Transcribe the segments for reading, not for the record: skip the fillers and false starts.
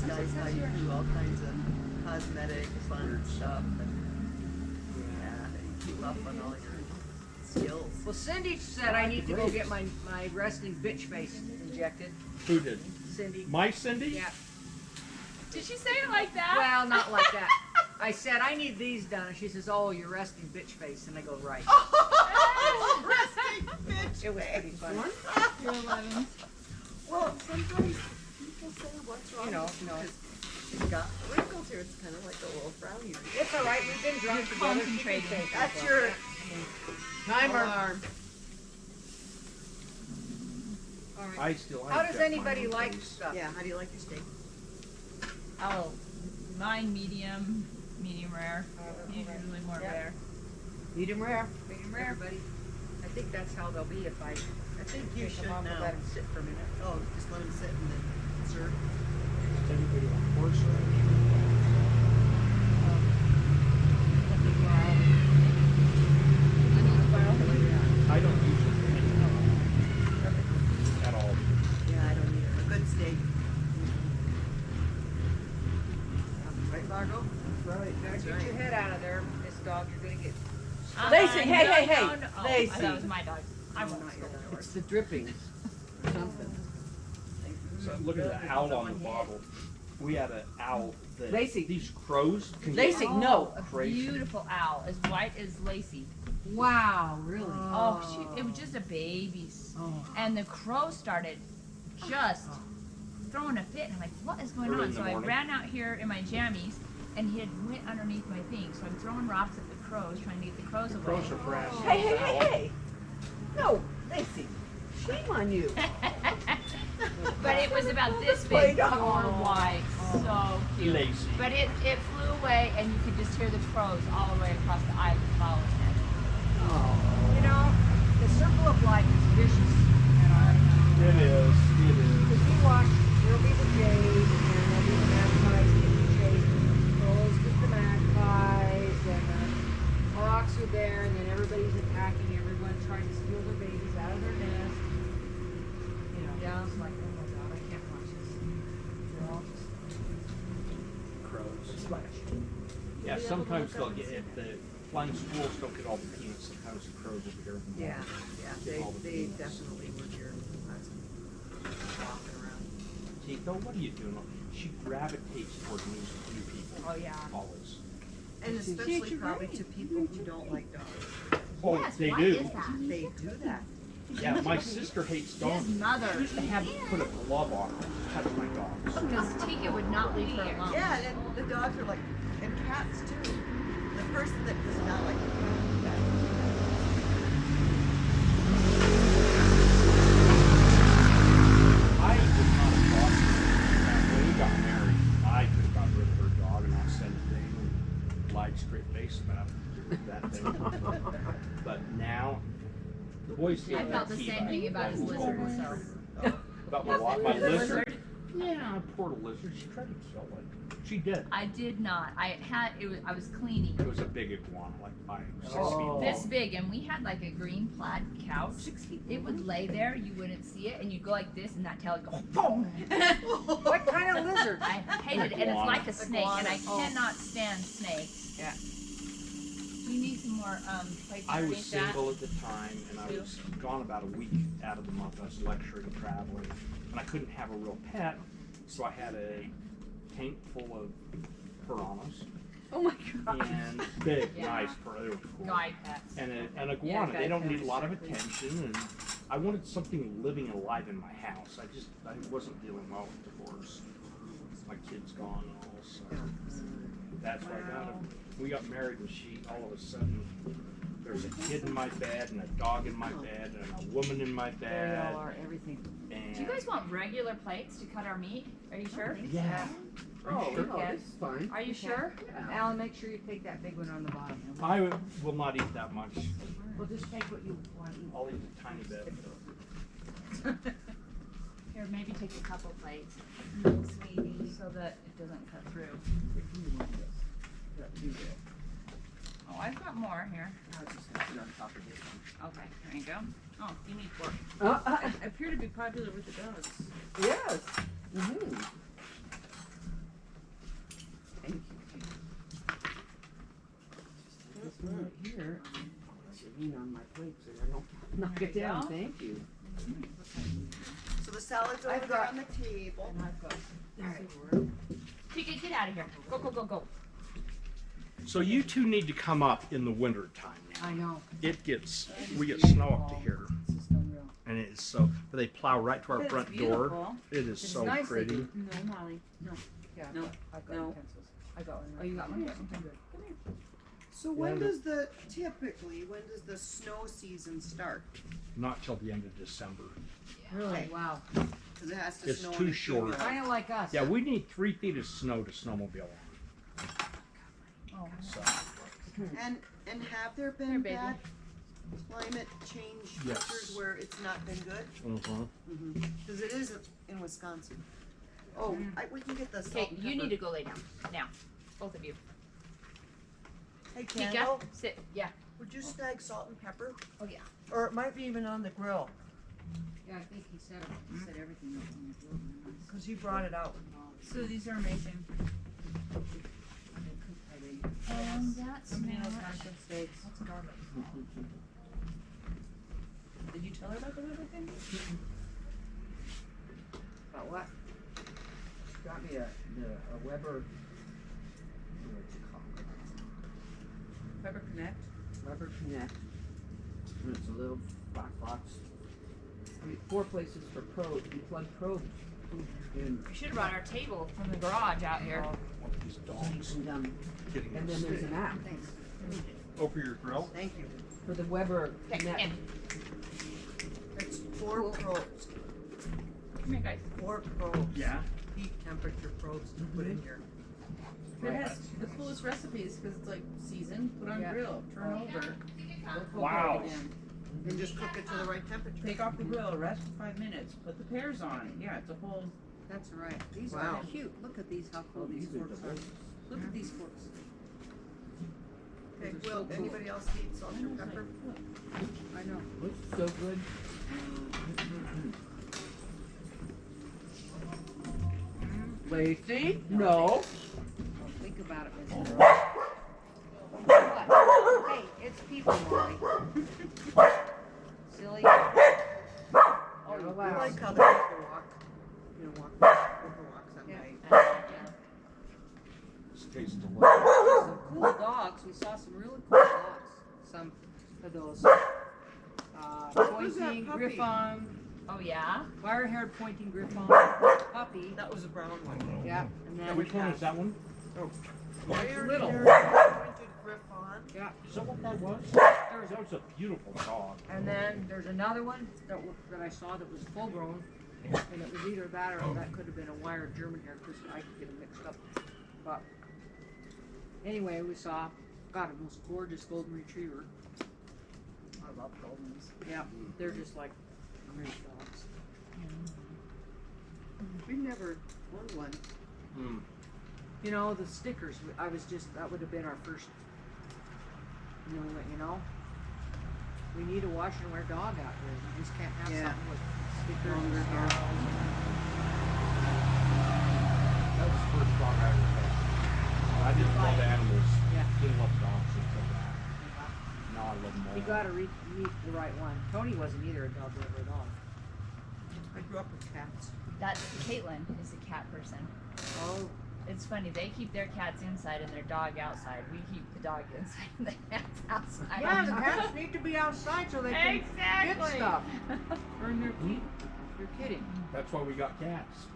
these guys how you do all kinds of cosmetic fun stuff. And, yeah, they keep up on all your skills. Well, Cindy said I need to go get my resting bitch face injected. Who did? Cindy. My Cindy? Yeah. Did she say it like that? Well, not like that. I said I need these done, and she says, "Oh, you're resting bitch face," and I go, "Right." Resting bitch. It was pretty funny. You're 11. Well, sometimes people say what's wrong. You know, with you no. because it's got wrinkles here. It's kind of like a little frowny. It's all right. We've been drunk together. Concentrating. That's your Timer. alarm. All right. I still How have does got anybody mine like face. stuff? Yeah, how do you like your steak? Oh, mine medium rare. Usually more rare. Medium rare. Medium rare. Everybody. I think that's how they'll be if I. I think you Take should them off and now. let them sit for a minute. Oh, just let them sit and then serve. Does anybody like horseradish? I don't usually put any at all. Yeah, I don't either. A good steak. Right, Margot? That's right. That's Get right. your head out of there, Miss Dog. You're gonna get. Lacey, hey, no, hey, hey, no, no. Oh, Lacey. I thought it was my dog. I won't not steal your yours. It's the drippings or something. So look at the owl on the bottle. We had an owl that Lacey. these crows can Lacey, get no. A crazy. beautiful owl, as white as Lacey. Wow, really? Oh, it was just a baby. Oh. And the crow started just throwing a fit. And I'm like, what is going Early on? in the So I morning. ran out here in my jammies, and he had went underneath my thing. So I'm throwing rocks at the crows, trying to get the crows away. Crows are brass. Hey, hey, hey, hey. No, Lacey, shame on you. But it was about this Play big, dog. pure white, so cute. Lazy. But it flew away, and you could just hear the crows all the way across the island following it. You know, the circle of life is vicious. It is. It is. Because we watch, there'll be the jays, and there'll be the magpies get the jays, and the crows get the magpies, and the hawks are there, and then everybody's attacking everyone, trying to steal their babies out of their nest. You know, yeah, it's like, oh my God, I can't watch this. They're all just Crows. splash. Yeah, sometimes they'll get if the flying squirrels don't get all the peanuts. Sometimes the crows will be here. Yeah, yeah, Get all the they peanuts. definitely were here. I was walking around. See, though, what are you doing? She gravitates toward new people. Oh, yeah. Always. And See, especially you're probably right. to people who don't like dogs. Oh, Yes, they why do. is that? They do that. Yeah, my sister hates dogs. His mother. She used to have to put a glove on her to touch my dogs. Because Tika would not leave her alone. Yeah, and the dogs are like, and cats too. The person that does not like the cat, that I would not have thought that when we got married, I could have got rid of her dog and not said a thing and lied straight face about that thing. But now, the boys I felt the same thing about his lizard, so. About my what? My lizard? Yeah, poor lizard. She tried to kill it. She did. I did not. I was cleaning. It was a big iguana, like 6 feet Oh. long. This big, and we had like a green plaid couch. It would lay there, you wouldn't see it, and you'd go like this, and that tail would go boom. What kind of lizard? I hated it, and it's like a snake, and I Iguana. cannot stand snakes. Yeah. Do you need some more plates I was underneath that? single at the time, and I was gone about a week out of the month. I was lecturing, traveling, and I couldn't have a real pet, so I had a tank full of piranhas Oh my God. and big, Yeah. nice piranhas. They were cool. Guy pets. And an iguana. Yeah, They don't guy need a lot of pets, attention, and I wanted something living and alive in my house. I wasn't dealing well with divorce. My kid's gone and all, so that's why I got him. We got married, and all of a sudden, there's a kid in my bed, and a dog in my bed, and a woman in my There bed. y'all are, everything. And Do you guys want regular plates to cut our meat? Are you sure? yeah. Oh, Sure. no, this is fine. Are you sure? Alan, make sure you take that big one on the bottom. I will not eat that much. We'll just take what you want to eat. I'll eat a tiny bit. Here, maybe take a couple plates, sweetie, so that it doesn't cut through. Oh, I've got more here. Okay, there you go. Oh, you need pork. I appear to be popular with the dogs. yes. Mm-hmm. Get There you down, go. thank you. So the salad's over I've there got- on the table. And I've got. Alright. TK, get out of here. Go, go, go, go. So you two need to come up in the winter time now. I know. We get snow up to here, It's just unreal. and it is so. They plow right to our It's front door. beautiful. It is It's so nice they pretty. do. No, Molly, no. Yeah, No, I've got no. pencils. I got one. Oh, you got one? Yeah, I'm good. So when does the snow season start? Not till the end of December. Really? Okay. Wow. Because it has to It's snow too in the short. June. Kind of like us. Yeah, we need 3 feet of snow to snowmobile on. Oh, So And have there Here, been baby. bad climate change Yes. features where it's not been good? mhm. Because it is in Wisconsin. Oh, we can get the salt okay, and you pepper. need to go lay down. Now. Both of you. Hey, Tika, Kendall, sit. Yeah. would you snag salt and pepper? Oh, yeah. Or it might be even on the grill, Yeah, I think he said it. He said everything was on the grill. because he brought it out. So these are amazing. And that's Somebody else not. has some steaks. That's garbage. Did you tell her about the river thing? About what? Got me a Weber, what's it called? Weber Connect? Weber Connect. And it's a little black box. I mean, 4 places for probe, you plug probe. And, We should have brought our table from the garage out here. These dogs getting and then there's an app over your grill. Thank you. for the Weber Okay, Connect. Kim. It's 4 probes, Come here, guys. 4 probes. Yeah. Heat temperature probes to put in here. It has the coolest recipes because it's like seasoned, put on Yeah. grill, turn over. Wow. And just cook it to the right temperature. Take off the grill, rest for 5 minutes, put the pears on. Yeah, it's a whole. That's right. These Wow. are cute. Look at these, how cool these forks are. Look at these forks. Okay, Those are Will, so cool. anybody else need salt or pepper? I know. Looks so good. Lacey? No. Don't think about it, Miss Girl. What? Hey, it's people, Molly. Silly. Oh, You're I allowed. like how the people walk, river walks at Yeah. night. This tastes delicious. Some cool dogs. We saw some really cool dogs. Some of those Who's that pointing puppy? griffon, Oh, yeah? wire-haired pointing griffon puppy. That was a brown one. Yeah, and Yeah, then which one is that one? little. Pointed griffon. Yeah, Is that what that was? That was a beautiful dog. and then there's another one that I saw that was full grown, and it was either that or that could have been a wired German hair because I could get them mixed up. But anyway, we saw got a most gorgeous golden retriever. I love Goldens. Yeah, they're just like great dogs. We never owned one. Mm. You know, the stickers, that would have been our first, we need a wash and wear dog out here. You just can't have Yeah. something with stickers Longer and hair. snarls. That was the first dog I ever had. I didn't love animals. Yeah. Didn't love dogs until that. Now I love them all. You gotta meet the right one. Tony wasn't either a dog lover at all. I grew up with cats. That's Caitlin is a cat person. Oh, It's funny, they keep their cats inside and their dog outside. We keep the dog inside and the cats outside. yeah, the cats need to be outside so they can Exactly. get stuff. Burn their feet. You're kidding. That's why we got cats.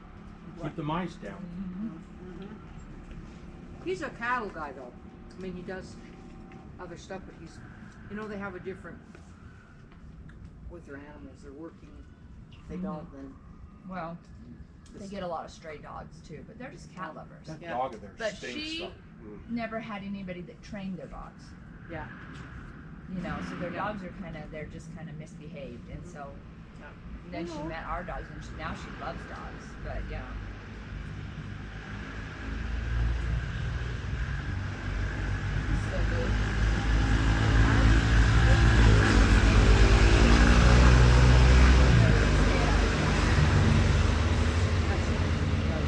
Keep the mice down. He's a cattle guy though. I mean, he does other stuff, but they have a different with their animals. They're working. If they don't, then Well, they get a lot of stray dogs too, but they're just cat lovers. That Yeah. dog of theirs But stinks. she- though. Never had anybody that trained their dogs. yeah. So their dogs are they're just kind of misbehaved, and so then she met our dogs, and now she loves dogs. But yeah. So good.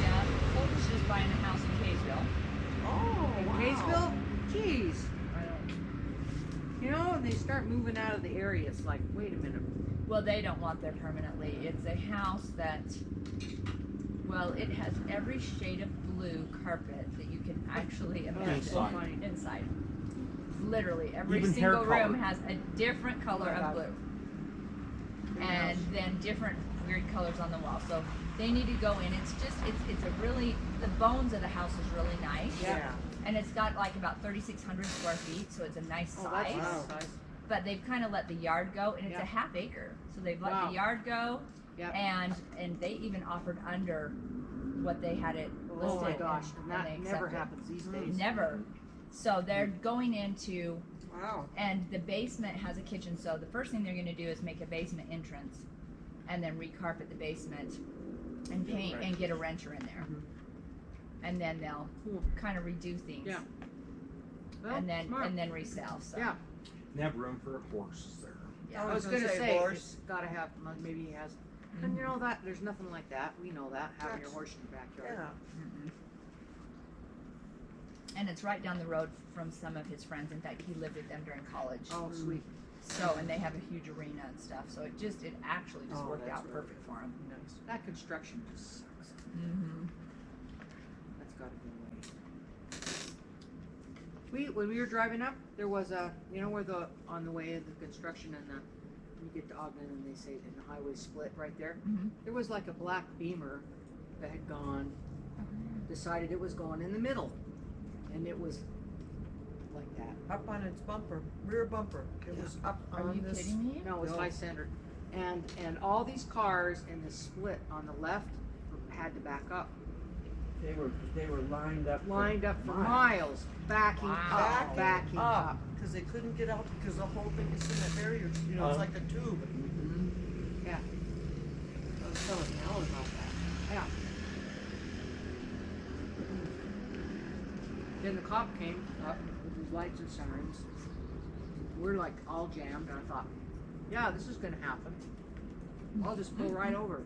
Yeah, Colton's just buying a house in Kaysville. Oh, In Kaysville? Jeez. They start moving out of the area. It's like, wait a minute. Well, they don't want there permanently. It's a house that, well, it has every shade of blue carpet that you can actually imagine. Inside. Inside. Literally, every Even hair single room color. has a different color of blue. And then different weird colors on the wall. So they need to go in. It's just, it's a really, the bones of the house is really nice. Yeah. And it's got like about 3,600 square feet, so it's a nice size. Wow. But they've kind of let the yard go, and it's Yeah. a half acre. So they've let Wow. the yard go, Yep. and they even offered under what they had it listed. Oh my gosh, and they that never accepted. happens these days. Never. So they're going into, Wow. and the basement has a kitchen. So the first thing they're going to do is make a basement entrance, and then recarpet the basement, and paint and get a renter in there. And then they'll Cool. kind of redo things. Yeah. Well, and then smart. and then resell. So Yeah. And have room for horses there. yeah. I was gonna say, horse. it's gotta have, maybe he has, and you know that, there's nothing like that, we know that, having your horse in your backyard. Yeah. Mm-mm. And it's right down the road from some of his friends. In fact, he lived with them during college. Oh, sweet. So, and they have a huge arena and stuff. So it actually just Oh, worked that's out really perfect for him. Nice. That construction just sucks. Mm-hmm. That's gotta be the way. When we were driving up, there was a, you know where on the way of the construction and you get to Ogden and they say, in the highway split right there? Mm-hmm. There was like a black Beamer that had gone, decided it was going in the middle. And it was like that. Up on its bumper, rear bumper. It was up Are on you this. kidding me? No, it was No. high centered. And all these cars in the split on the left had to back up. They were lined up. Lined up for miles, backing Wow. up, backing up. Because they couldn't get out because the whole thing is in that barrier. You know, it's like a tube. Yeah. I was telling Alan about that. Yeah. Then the cop came up with his lights and sirens. We're like all jammed, and I thought, yeah, this is gonna happen. I'll just pull right over.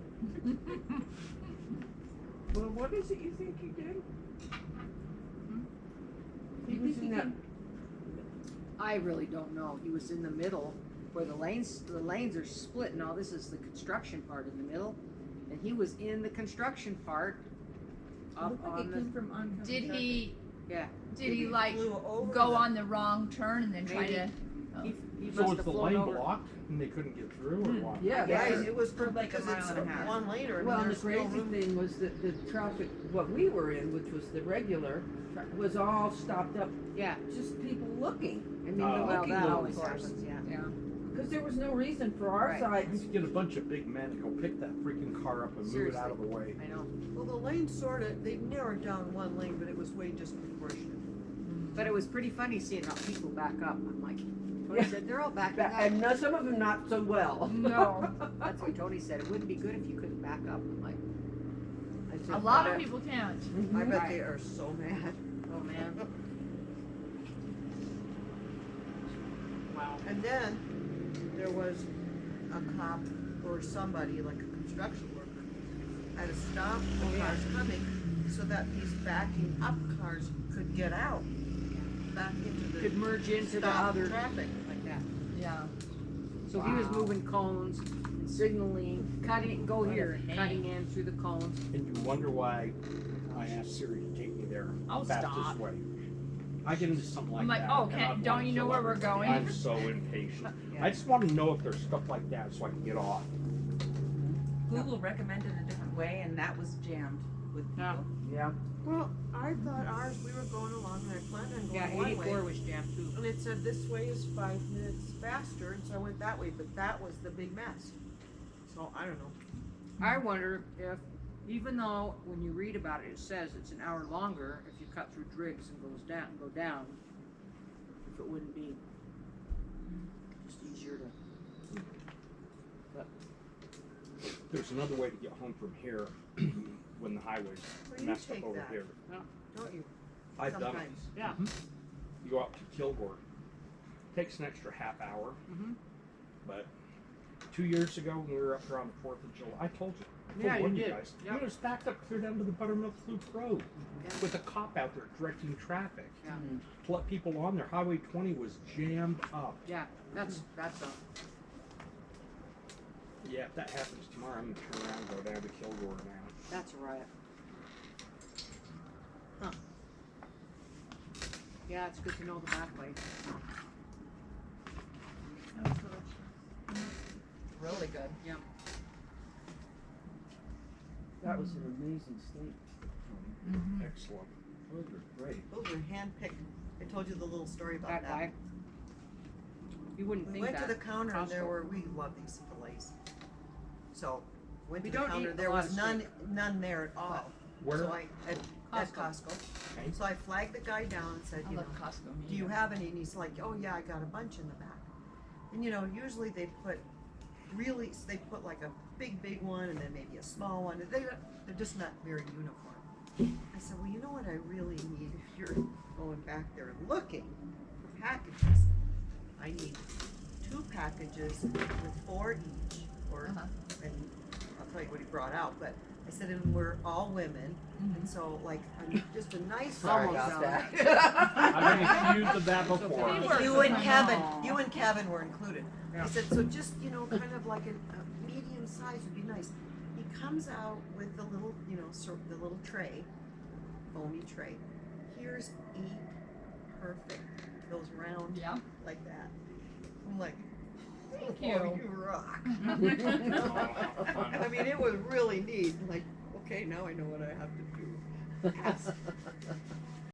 Well, what is it you think he did? He was in that. I really don't know. He was in the middle where the lanes are split. Now this is the construction part in the middle, and he was in the construction part. Up Looked like on it the came from oncoming Did traffic. he? yeah. Did he like Flew over go the- on the wrong turn and then try Maybe. to? He So must was have the flown lane over. blocked and they couldn't get through, or what? Yeah, Yeah, that's it was for like a because mile it's and a half. one laner. And well, and the there's no crazy room. thing was that the traffic, what we were in, which was the regular, was all stopped up, Yeah. just people looking. I mean, Oh. the Well, looking that ones. always happens. Yeah. Yeah. Because there was no reason for our Right. side. You could get a bunch of big men to go pick that freaking car up and move it out of the way. I know. Well, the lane they narrowed down one lane, but it was way disproportionate. But it was pretty funny seeing how people back up. I'm like, Tony Yeah. said they're all backing up. And no, some of them not so well. No. That's what Tony said. It wouldn't be good if you couldn't back up. I'm like, I said, A lot of people can't. I bet Right. they are so mad. oh man. Wow. And then there was a cop or somebody, like a construction worker, had to stop the cars coming so that these backing up cars could get out back into the Could merge into the stop other traffic. like that. Yeah. So he was Wow. moving cones and signaling, cutting, go What a here, and pain. cutting in through the cones. And you wonder why I asked Siri to take me there Oh, fastest stop. way. I get into something like I'm like, that. oh, and can't- I'd don't wanna you know kill where we're everybody. going? I'm so impatient. Yeah. I just want to know if there's stuff like that so I can get off. Google recommended a different way, and that was jammed with people. Yeah. Yeah. Well, I thought ours, we were going along and I planned on Yeah, going one 84 way. was jammed too. And it said this way is 5 minutes faster, and so I went that way, but that was the big mess. So I don't know. I wonder if, even though when you read about it, it says it's an hour longer if you cut through Driggs and go down, if it wouldn't be just easier to. There's another way to get home from here when the highway's Well, you messed up take over that. here. Don't you? I've done it. Sometimes. Yeah. You go out to Kilgore. Takes an extra half hour, Mhm. but 2 years ago when we were up here on the 4th of July, I told you. I Yeah, you warned did. Guys. Yep. We was backed up clear down to the Buttermilk Loop Road Yeah. with a cop out there directing traffic. Yeah. To let people on there. Highway 20 was jammed up. Yeah, that's a. Yeah, if that happens tomorrow, I'm gonna turn around and go down to Kilgore now. That's a riot. Huh. Yeah, it's good to know the back way. Really good. Yeah. That was an amazing steak. Mm-hmm. Excellent. Those were great. Those were hand-picked. I told you the little story about That that. guy. You wouldn't We think went that. to the counter and there Costco. were, we love these fillets. So, went We to the don't counter, eat a there lot was of none there at all. Where? So at Costco. Costco. Okay. So I flagged the guy down and said, I you know, love Costco. do you have any? And he's like, oh yeah, I got a bunch in the back. And you know, usually they put like a big one and then maybe a small one. They're just not very uniform. I said, well, you know what I really need if you're going back there looking for packages? I need 2 packages with 4 each, or Uh-huh. and I'll tell you what he brought out. But I said, and we're all women, and so like just a nice. Sorry almost about that. I've been accused of that before. Okay. You and Kevin, Aw. you and Kevin were included. Yeah. I said, so just, you know, kind of like a medium size would be nice. He comes out with the little, you know, the little tray, foamy tray. Here's 8 perfect, those round, Yeah. like that. I'm like, Thank oh, you. you rock. Oh, how fun. I mean, it was really neat. Like, okay, now I know what I have to do. Yes.